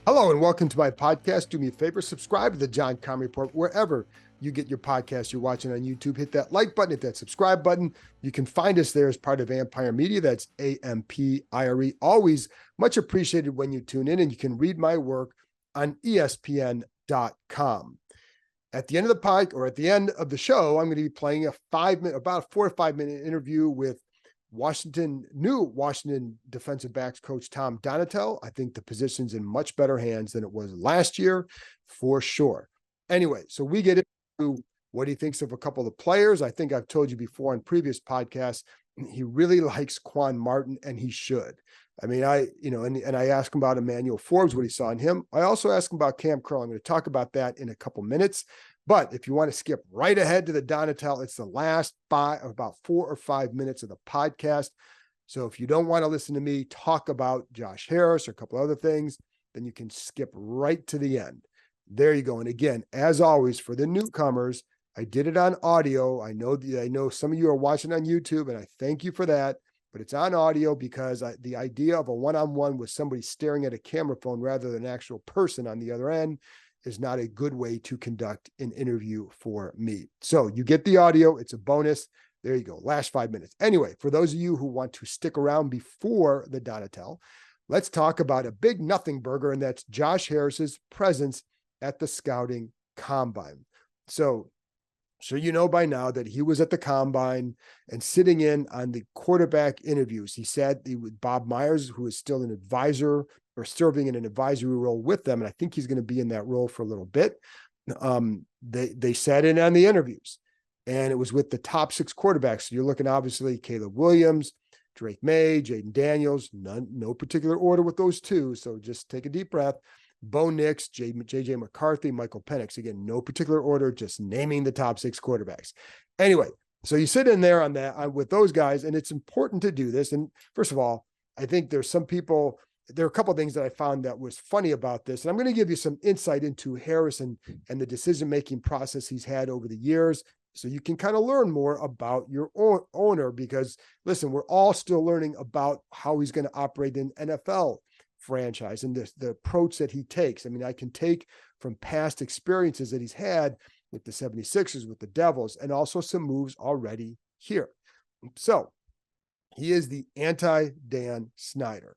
Hello and welcome to my podcast. Do me a favor, subscribe to the John Keim Report wherever you get your podcast. You're watching on YouTube, hit that like button, hit that subscribe button. You can find us there as part of Empire Media. That's AMPIRE. Always much appreciated when you tune in, and you can read my work on ESPN.com. At the end of the pod, or at the end of the show, I'm going to be playing about a 4 to 5 minute interview with new Washington defensive backs coach Tom Donatel. I think the position's in much better hands than it was last year, for sure. Anyway, so we get into what he thinks of a couple of the players. I think I've told you before in previous podcasts, he really likes Quan Martin, and he should. I mean, and I asked him about Emmanuel Forbes, what he saw in him. I also asked him about Cam Curl. I'm going to talk about that in a couple minutes. But if you want to skip right ahead to the Donatel, it's the last about 4 or 5 minutes of the podcast. So if you don't want to listen to me talk about Josh Harris or a couple other things, then you can skip right to the end. There you go. And again, as always, for the newcomers, I did it on audio. I know some of you are watching on YouTube, and I thank you for that. But it's on audio because the idea of a one-on-one with somebody staring at a camera phone rather than an actual person on the other end is not a good way to conduct an interview for me. So you get the audio. It's a bonus. There you go. Last 5 minutes. Anyway, for those of you who want to stick around before the Donatel, let's talk about a big nothing burger, and that's Josh Harris's presence at the scouting combine. So you know by now that he was at the combine and sitting in on the quarterback interviews. He said with Bob Myers, who is still an advisor or serving in an advisory role with them, and I think he's going to be in that role for a little bit. They sat in on the interviews, and it was with the top 6 quarterbacks. So you're looking obviously Caleb Williams, Drake May, Jaden Daniels, no particular order with those two. So just take a deep breath. Bo Nix, JJ McCarthy, Michael Penix. Again, no particular order, just naming the top 6 quarterbacks. Anyway, so you sit in there with those guys, and it's important to do this. And first of all, I think there are a couple of things that I found that was funny about this. And I'm going to give you some insight into Harris and the decision-making process he's had over the years, so you can kind of learn more about your owner, because listen, we're all still learning about how he's going to operate in NFL franchise and the approach that he takes. I mean, I can take from past experiences that he's had with the 76ers, with the Devils, and also some moves already here. So he is the anti-Dan Snyder.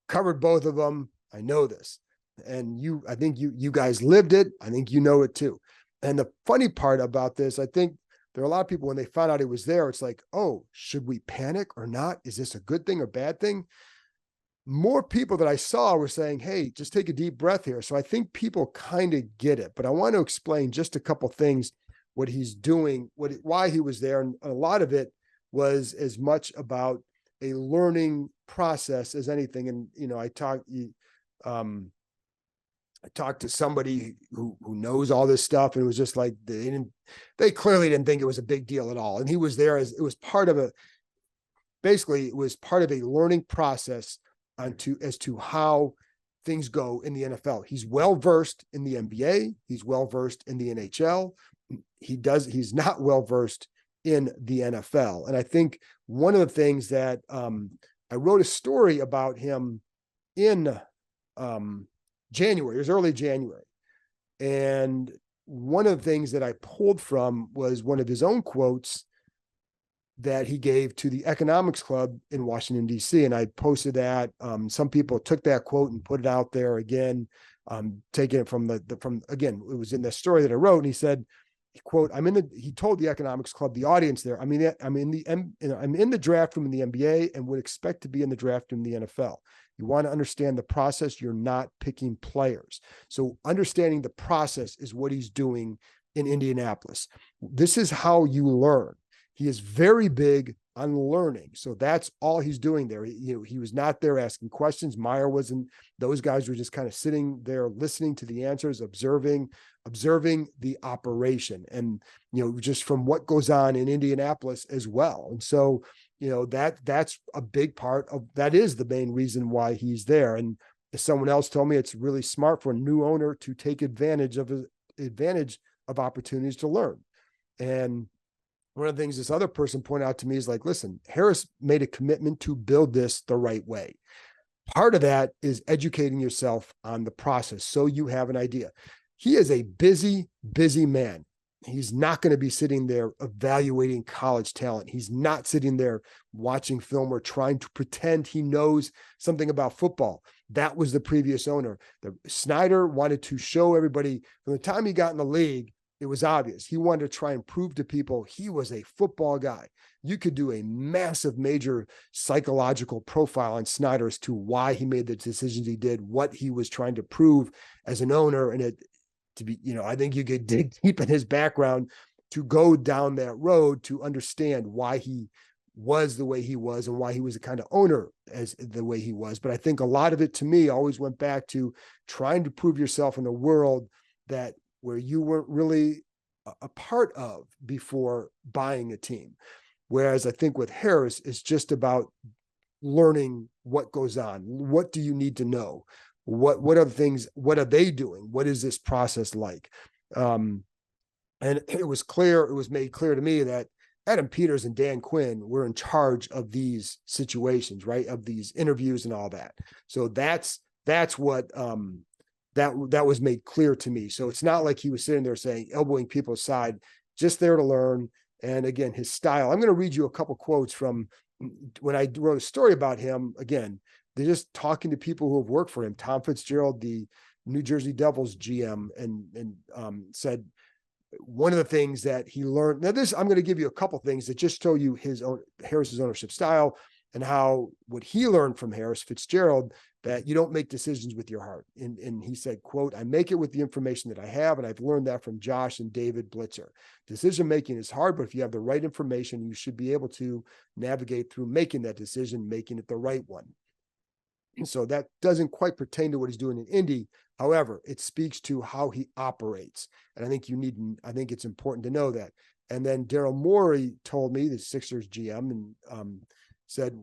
Covered both of them. I know this. And I think you guys lived it. I think you know it too. And the funny part about this, I think there are a lot of people, when they found out he was there, it's like, oh, should we panic or not? Is this a good thing or bad thing? More people that I saw were saying, hey, just take a deep breath here. So I think people kind of get it, but I want to explain just a couple things, what he's doing, why he was there. And a lot of it was as much about a learning process as anything. And, I talked to somebody who knows all this stuff, and it was just like, they clearly didn't think it was a big deal at all. And he was there it was part of a learning process as to how things go in the NFL. He's well-versed in the NBA. He's well-versed in the NHL. He's not well-versed in the NFL. And I think one of the things that I wrote a story about him in January. It was early January. And one of the things that I pulled from was one of his own quotes that he gave to the Economics Club in Washington, D.C. And I posted that. Some people took that quote and put it out there again, taking it from again, it was in the story that I wrote. And he said, quote, he told the Economics Club, the audience there, I'm in the draft room in the NBA and would expect to be in the draft room in the NFL. You want to understand the process. You're not picking players. So understanding the process is what he's doing in Indianapolis. This is how you learn. He is very big on learning. So that's all he's doing there. He was not there asking questions. Meyer wasn't. Those guys were just kind of sitting there listening to the answers, observing the operation, and just from what goes on in Indianapolis as well. And so that's a big part of that, is the main reason why he's there. And as someone else told me, it's really smart for a new owner to take advantage of opportunities to learn. And one of the things this other person pointed out to me is like, listen, Harris made a commitment to build this the right way. Part of that is educating yourself on the process so you have an idea. He is a busy, busy man. He's not going to be sitting there evaluating college talent. He's not sitting there watching film or trying to pretend he knows something about football. That was the previous owner. Snyder wanted to show everybody from the time he got in the league, it was obvious. He wanted to try and prove to people he was a football guy. You could do a massive, major psychological profile on Snyder as to why he made the decisions he did, what he was trying to prove as an owner. And I think you could dig deep in his background to go down that road to understand why he was the way he was and why he was the kind of owner as the way he was. But I think a lot of it, to me, always went back to trying to prove yourself in a world that where you weren't really a part of before buying a team. Whereas I think with Harris, it's just about learning what goes on. What do you need to know? What are the things? What are they doing? What is this process like? And it was made clear to me that Adam Peters and Dan Quinn were in charge of these situations, right? Of these interviews and all that. So that's what that was made clear to me. So it's not like he was sitting there saying, elbowing people aside, just there to learn. And again, his style. I'm going to read you a couple quotes from when I wrote a story about him. Again, they're just talking to people who have worked for him. Tom Fitzgerald, the New Jersey Devils GM, and said one of the things that he learned. Now, I'm going to give you a couple things that just show you Harris's ownership style and how what he learned from Harris Fitzgerald, that you don't make decisions with your heart. And he said, quote, "I make it with the information that I have. And I've learned that from Josh and David Blitzer. Decision-making is hard, but if you have the right information, you should be able to navigate through making that decision, making it the right one." And so that doesn't quite pertain to what he's doing in Indy. However, it speaks to how he operates. And I think it's important to know that. And then Daryl Morey told me, the Sixers GM, and said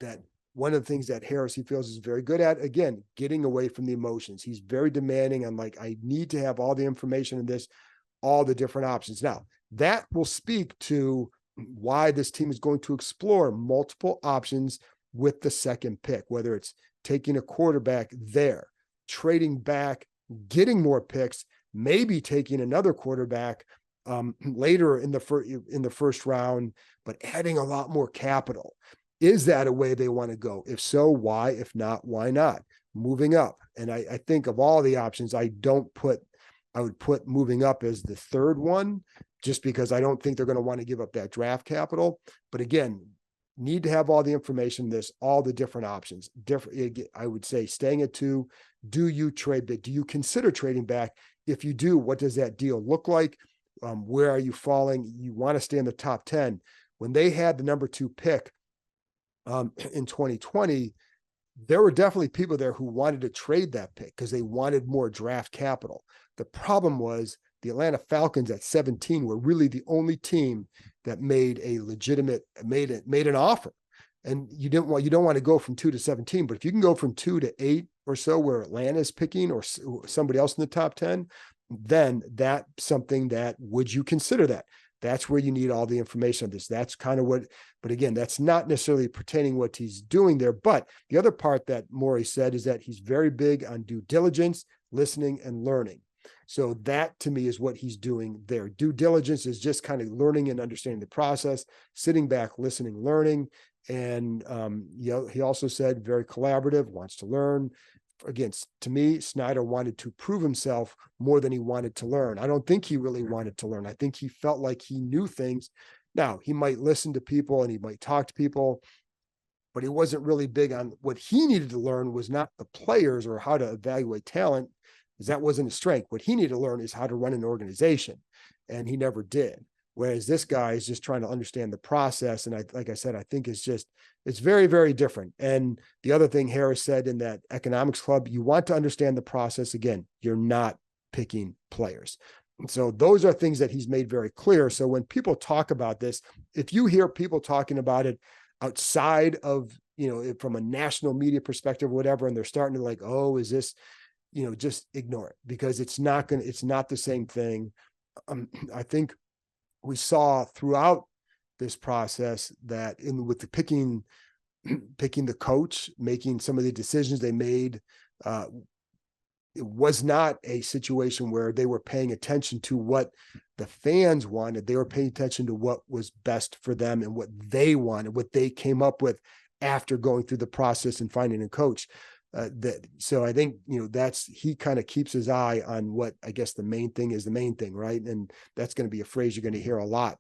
that one of the things that Harris, he feels, is very good at, again, getting away from the emotions. He's very demanding. I'm like, I need to have all the information in this, all the different options. Now, that will speak to why this team is going to explore multiple options with the second pick, whether it's taking a quarterback there, trading back, getting more picks, maybe taking another quarterback later in the first round, but adding a lot more capital. Is that a way they want to go? If so, why? If not, why not? Moving up. And I think of all the options, I would put moving up as the third one, just because I don't think they're going to want to give up that draft capital. But again, need to have all the information, this, all the different options. I would say staying at 2, do you trade back? Do you consider trading back? If you do, what does that deal look like? Where are you falling? You want to stay in the top 10. When they had the number 2 pick in 2020, there were definitely people there who wanted to trade that pick because they wanted more draft capital. The problem was the Atlanta Falcons at 17 were really the only team that made an offer. And you don't want to go from 2 to 17, but if you can go from 2 to 8 or so, where Atlanta is picking or somebody else in the top 10, then that's something that, would you consider that? That's where you need all the information on this. That's kind of what, but again, that's not necessarily pertaining what he's doing there. But the other part that Morey said is that he's very big on due diligence, listening, and learning. So that, to me, is what he's doing there. Due diligence is just kind of learning and understanding the process, sitting back, listening, learning. And he also said very collaborative, wants to learn. Again, to me, Snyder wanted to prove himself more than he wanted to learn. I don't think he really wanted to learn. I think he felt like he knew things. Now, he might listen to people and he might talk to people, but he wasn't really big on what he needed to learn. Was not the players or how to evaluate talent, because that wasn't his strength. What he needed to learn is how to run an organization, and he never did. Whereas this guy is just trying to understand the process. And like I said, I think it's very, very different. And the other thing Harris said in that economics club, you want to understand the process. Again, you're not picking players. And so those are things that he's made very clear. So when people talk about this, if you hear people talking about it outside of, from a national media perspective or whatever, and they're starting to like, oh, is this, just ignore it, because it's not the same thing. I think we saw throughout this process that with the picking picking the coach, making some of the decisions they made. It was not a situation where they were paying attention to what the fans wanted. They were paying attention to what was best for them and what they wanted, what they came up with after going through the process and finding a coach. So I think, he kind of keeps his eye on what I guess the main thing is the main thing, right? And that's going to be a phrase you're going to hear a lot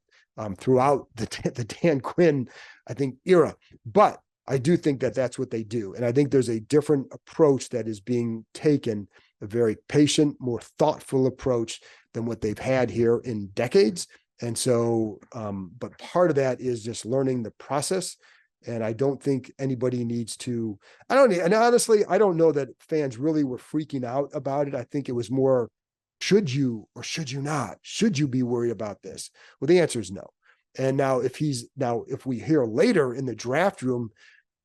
throughout the Dan Quinn, I think, era. But I do think that that's what they do. And I think there's a different approach that is being taken, a very patient, more thoughtful approach than what they've had here in decades. And so, but part of that is just learning the process. And I don't think anybody needs to, and honestly, I don't know that fans really were freaking out about it. I think it was more, should you or should you not? Should you be worried about this? Well, the answer is no. And now if we hear later in the draft room,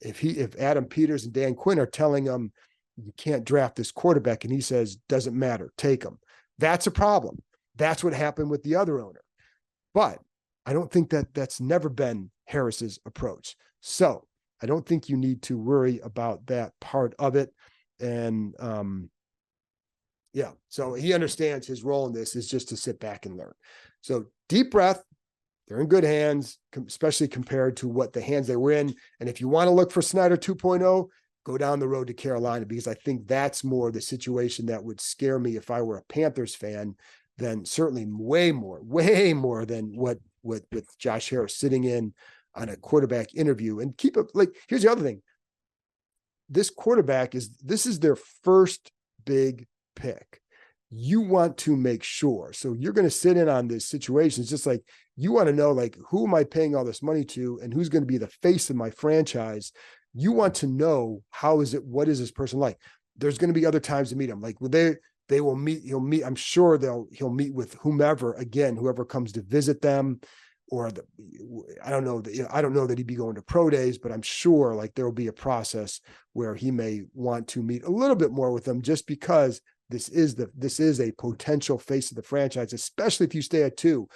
if Adam Peters and Dan Quinn are telling him you can't draft this quarterback, and he says, doesn't matter, take him, that's a problem. That's what happened with the other owner. But I don't think that's never been Harris's approach. So I don't think you need to worry about that part of it. And so he understands his role in this is just to sit back and learn. So deep breath. They're in good hands, especially compared to what the hands they were in. And if you want to look for Snyder 2.0, go down the road to Carolina, because I think that's more the situation that would scare me if I were a Panthers fan, than certainly way more than what with Josh Harris sitting in on a quarterback interview. And keep up, here's the other thing. This quarterback this is their first big pick. You want to make sure. So you're going to sit in on this situation. It's just like, you want to know, who am I paying all this money to and who's going to be the face of my franchise? You want to know, what is this person like? There's going to be other times to meet him. They will meet, I'm sure he'll meet with whoever comes to visit them, or I don't know that he'd be going to pro days, but I'm sure there will be a process where he may want to meet a little bit more with them, just because this is a potential face of the franchise, especially if you stay at 2.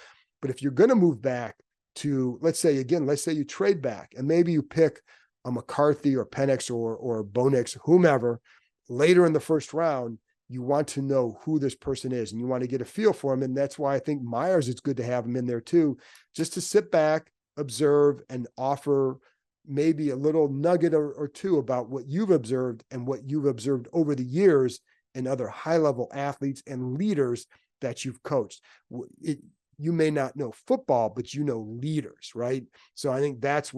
But if you're going to move back to, let's say you trade back and maybe you pick a McCarthy or Penix or Bonix, whomever, later in the first round, you want to know who this person is and you want to get a feel for him. And that's why I think Myers, it's good to have him in there too, just to sit back, observe, and offer maybe a little nugget or two about what you've observed and what you've observed over the years in other high-level athletes and leaders that you've coached. You may not know football, but you know leaders, right? So I think that's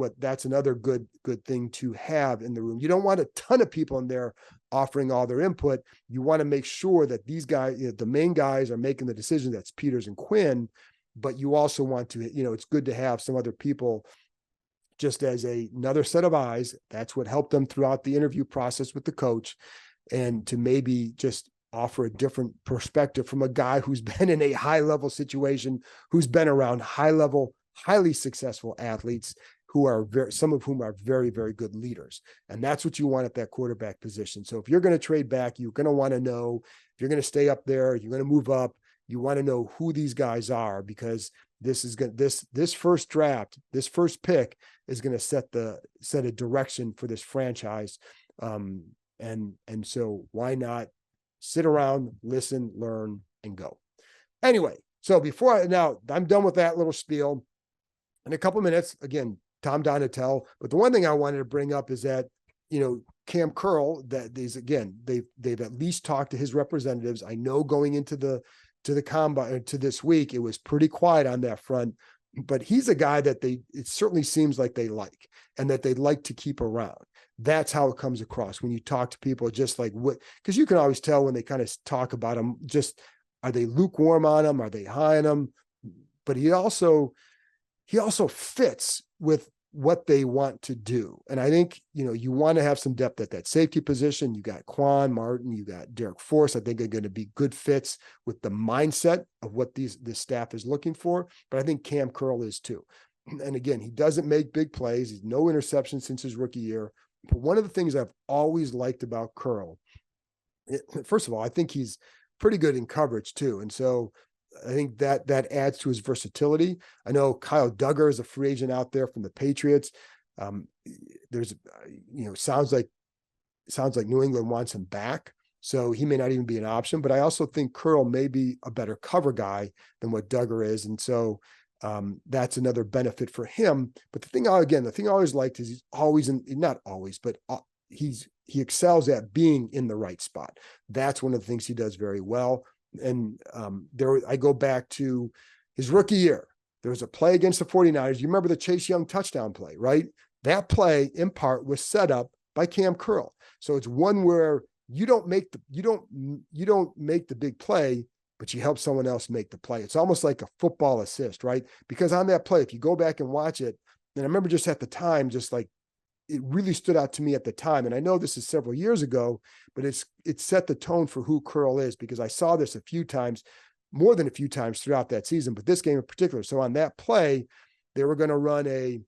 another good thing to have in the room. You don't want a ton of people in there offering all their input. You want to make sure that these guys, the main guys, are making the decision. That's Peters and Quinn, but you also want to, it's good to have some other people just as another set of eyes. That's what helped them throughout the interview process with the coach, and to maybe just offer a different perspective from a guy who's been in a high-level situation, who's been around high-level, highly successful athletes some of whom are very, very good leaders. And that's what you want at that quarterback position. So if you're going to trade back, you're going to want to know, if you're going to stay up there, you're going to move up, you want to know who these guys are, because this first draft, this first pick is going to set a direction for this franchise. And so why not sit around, listen, learn, and go. Anyway, so now I'm done with that little spiel. In a couple of minutes, again, Tom Donatel. But the one thing I wanted to bring up is that, Cam Curl, they've at least talked to his representatives. I know going into the combine to this week, it was pretty quiet on that front, but he's a guy that it certainly seems like they like, and that they'd like to keep around. That's how it comes across when you talk to people, just because you can always tell when they kind of talk about them, just, are they lukewarm on them? Are they high on them? But he also fits with what they want to do. And I think, you want to have some depth at that safety position. You got Quan Martin, you got Derek Force. I think are going to be good fits with the mindset of what this staff is looking for. But I think Cam Curl is too. And again, he doesn't make big plays. He's no interceptions since his rookie year. But one of the things I've always liked about Curl, first of all, I think he's pretty good in coverage too. And so I think that adds to his versatility. I know Kyle Duggar is a free agent out there from the Patriots. there's, sounds like New England wants him back. So he may not even be an option, but I also think Curl may be a better cover guy than what Duggar is. And so that's another benefit for him. But the thing I always liked is he's always not always, but he excels at being in the right spot. That's one of the things he does very well. And I go back to his rookie year. There was a play against the 49ers. You remember the Chase Young touchdown play, right? That play in part was set up by Keim Curl. So it's one where you don't make the big play, but you help someone else make the play. It's almost like a football assist, right? Because on that play, if you go back and watch it, and I remember just at the time, just like it really stood out to me at the time. And I know this is several years ago, but it set the tone for who Curl is, because I saw this a few times, more than a few times throughout that season, but this game in particular. So on that play, they were going to run a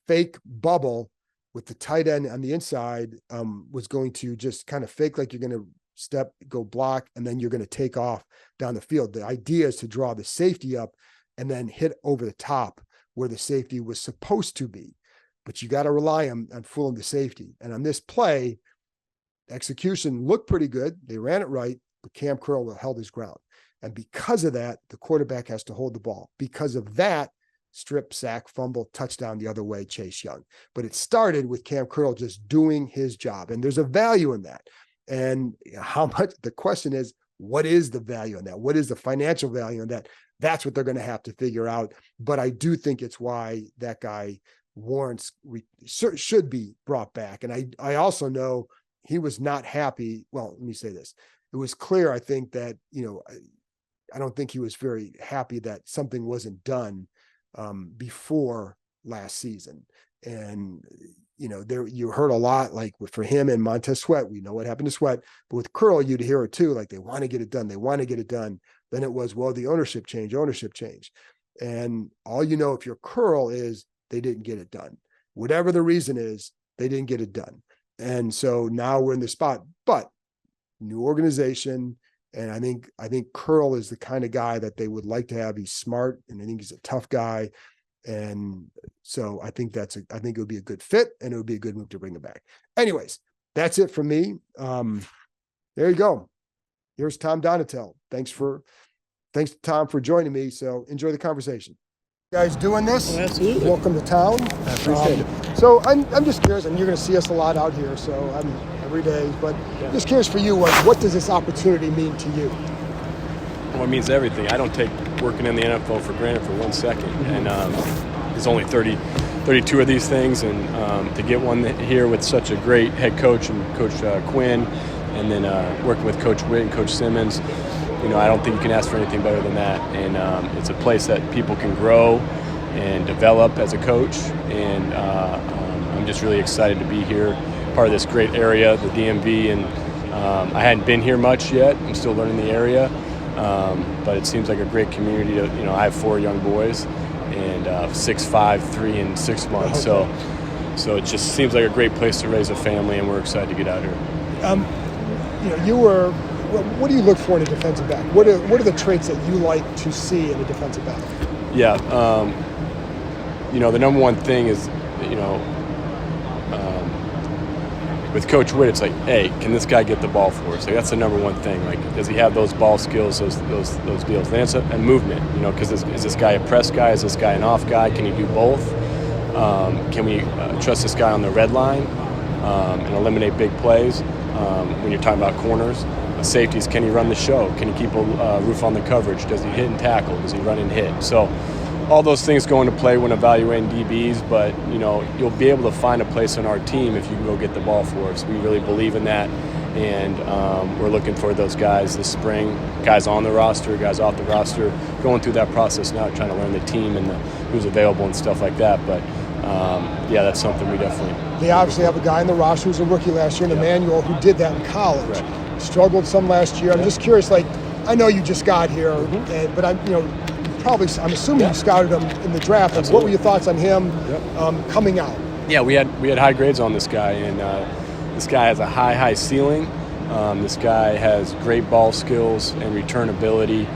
fake bubble with the tight end on the inside, was going to just kind of fake like you're going to go block, and then you're going to take off down the field. The idea is to draw the safety up and then hit over the top where the safety was supposed to be. But you got to rely on fooling the safety. And on this play, execution looked pretty good. They ran it right, but Keim Curl held his ground. And because of that, the quarterback has to hold the ball. Because of that, strip, sack, fumble, touchdown the other way, Chase Young. But it started with Keim Curl just doing his job. And there's a value in that. And how much, the question is, what is the value in that? What is the financial value in that? That's what they're going to have to figure out. But I do think it's why that guy should be brought back. And I also know he was not happy. Well, let me say this. It was clear, I think, that, I don't think he was very happy that something wasn't done before last season. And, you heard a lot, like for him and Montez Sweat, we know what happened to Sweat, but with Curl, you'd hear it too. Like, they want to get it done. They want to get it done. Then it was, well, the ownership change. And all if you're Curl is they didn't get it done. Whatever the reason is, they didn't get it done. And so now we're in the spot, but new organization. And I think Curl is the kind of guy that they would like to have. He's smart, and I think he's a tough guy. And so I think it would be a good fit, and it would be a good move to bring him back. Anyways, that's it for me. There you go. Here's Tom Donatel. Thanks to Tom for joining me. So enjoy the conversation. You guys doing this? Oh, absolutely. Welcome to town. I appreciate it. So I'm just curious, and you're going to see us a lot out here. So I'm every day, but just curious for you, what does this opportunity mean to you? Well, it means everything. I don't take working in the NFL for granted for 1 second. And there's only 32 of these things, and to get one here with such a great head coach and Coach Quinn, and then working with Coach Witt and Coach Simmons, I don't think you can ask for anything better than that. And it's a place that people can grow and develop as a coach. And I'm just really excited to be here, part of this great area, the DMV. And I hadn't been here much yet. I'm still learning the area. But it seems like a great community. I have 4 young boys, and 6, 5, 3, and 6 months. So it just seems like a great place to raise a family, and we're excited to get out here. What do you look for in a defensive back? What are the traits that you like to see in a defensive back? Yeah, the number one thing is, with Coach Witt, it's like, hey, can this guy get the ball for us? Like, that's the number one thing. Like, does he have those ball skills, those deals? Then it's a movement, because is this guy a press guy? Is this guy an off guy? Can he do both? Can we trust this guy on the red line and eliminate big plays? When you're talking about corners, safeties, can he run the show? Can he keep a roof on the coverage? Does he hit and tackle? Does he run and hit? So all those things go into play when evaluating DBs, but you'll be able to find a place on our team if you can go get the ball for us. We really believe in that, and we're looking for those guys this spring, guys on the roster, guys off the roster, going through that process now, trying to learn the team and who's available and stuff like that. But that's something we definitely. They obviously have a guy in the roster who was a rookie last year, Emmanuel, who did that in college. Right. Struggled some last year. I'm just curious, I know you just got here, but I'm assuming you scouted him in the draft. What were your thoughts on him coming out? Yeah, we had high grades on this guy, and this guy has a high ceiling. This guy has great ball skills and return ability.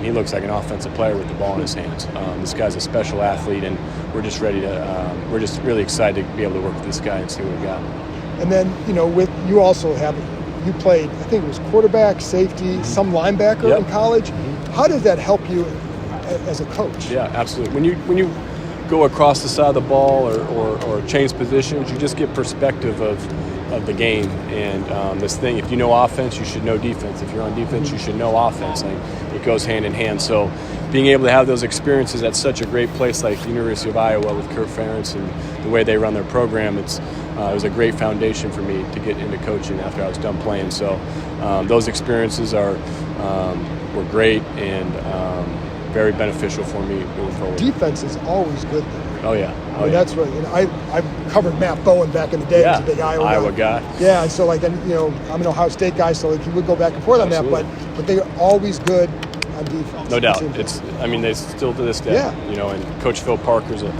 He looks like an offensive player with the ball in his hands. This guy's a special athlete, and we're just ready to. We're just really excited to be able to work with this guy and see what we got. And then, with you also you played, I think it was quarterback, safety, some linebacker in college. How does that help you as a coach? Yeah, absolutely. When you go across the side of the ball or change positions, you just get perspective of the game. And this thing, if you know offense, you should know defense. If you're on defense, you should know offense. Like, it goes hand in hand. So being able to have those experiences at such a great place like the University of Iowa with Kurt Ferentz and the way they run their program, it was a great foundation for me to get into coaching after I was done playing. So those experiences were great and very beneficial for me moving forward. Defense is always good there. Oh yeah. I mean, that's what I covered Matt Bowen back in the day. Yeah. He was a big Iowa guy. Yeah, and so I'm an Ohio State guy, so he would go back and forth on Absolutely. that. But they're always good on defense. No doubt. They still to this day. Yeah. And Coach Phil Parker's a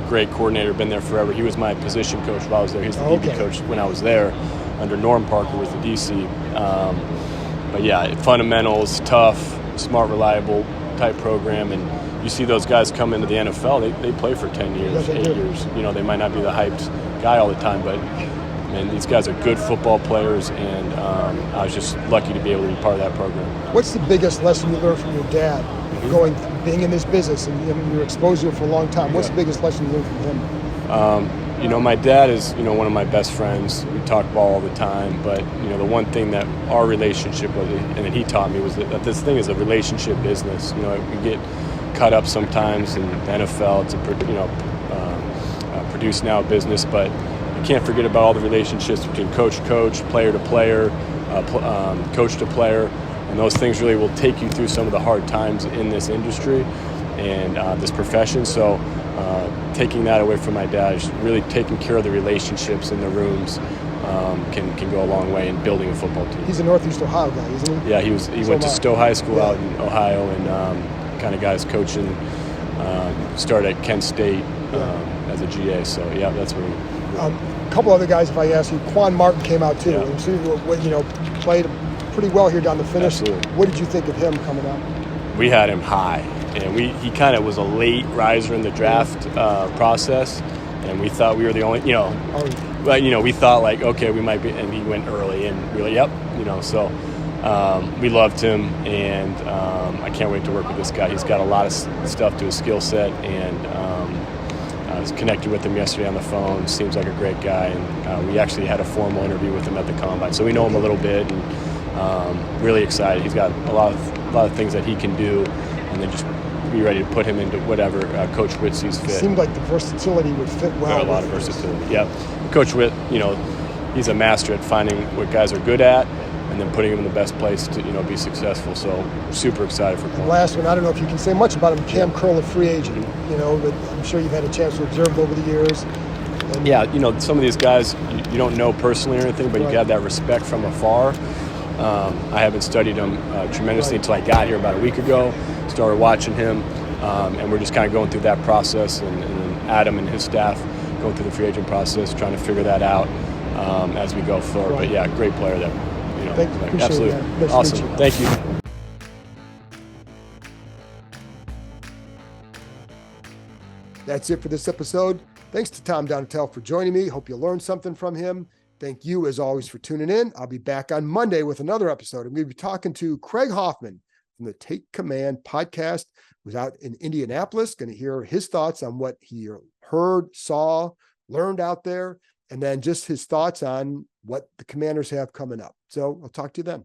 great coordinator, been there forever. He was my position coach while I was there. He's the DB coach when I was there under Norm Parker was the DC. But yeah, fundamentals, tough, smart, reliable type program. And you see those guys come into the NFL, they play for 10 years, 8 years. They might not be the hyped guy all the time, but man, these guys are good football players, and I was just lucky to be able to be part of that program. What's the biggest lesson you learned from your dad, being in this business, and you're exposed to it for a long time? What's the biggest lesson you learned from him? My dad is, one of my best friends. We talk ball all the time, but, the one thing that our relationship was, and that he taught me, was that this thing is a relationship business. We get cut up sometimes in the NFL. It's a produce now business, but you can't forget about all the relationships between coach to coach, player to player, coach to player, and those things really will take you through some of the hard times in this industry and this profession. So taking that away from my dad, just really taking care of the relationships in the rooms can go a long way in building a football team. He's a Northeast Ohio guy, isn't he? Yeah, he went to Stowe High School out in Ohio, and kind of guys coaching, started at Kent State as a GA. So yeah, that's where a couple other guys, if I ask you, Quan Martin came out too, and played pretty well here down the finish. Absolutely. What did you think of him coming out? We had him high, and he kind of was a late riser in the draft process, and we thought we were the only, but we thought like, okay, we might be, and he went early, and we were like, yep, so we loved him, and I can't wait to work with this guy. He's got a lot of stuff to his skill set, and I was connected with him yesterday on the phone. Seems like a great guy, and we actually had a formal interview with him at the Combine, so we know him a little bit, and really excited. He's got a lot of things that he can do, and then just be ready to put him into whatever Coach Witt sees fit. It seemed like the versatility would fit well. There are a lot of versatility. Yeah, Coach Witt, he's a master at finding what guys are good at, and then putting them in the best place to be successful. So super excited for Keim. Last one, I don't know if you can say much about him. Cam Curl, a free agent. But I'm sure you've had a chance to observe over the years. And yeah, some of these guys you don't know personally or anything, but you have that respect from afar. I haven't studied him tremendously until I got here about a week ago. Started watching him, and we're just kind of going through that process, and Adam and his staff going through the free agent process, trying to figure that out as we go forward. But yeah, great player there. Absolutely nice awesome. Thank you. That's it for this episode. Thanks to Tom Donatel for joining me. Hope you learned something from him. Thank you, as always, for tuning in. I'll be back on Monday with another episode. I'm going to be talking to Craig Hoffman from the Take Command podcast, who's out in Indianapolis. Going to hear his thoughts on what he heard, saw, learned out there, and then just his thoughts on what the Commanders have coming up. So I'll talk to you then.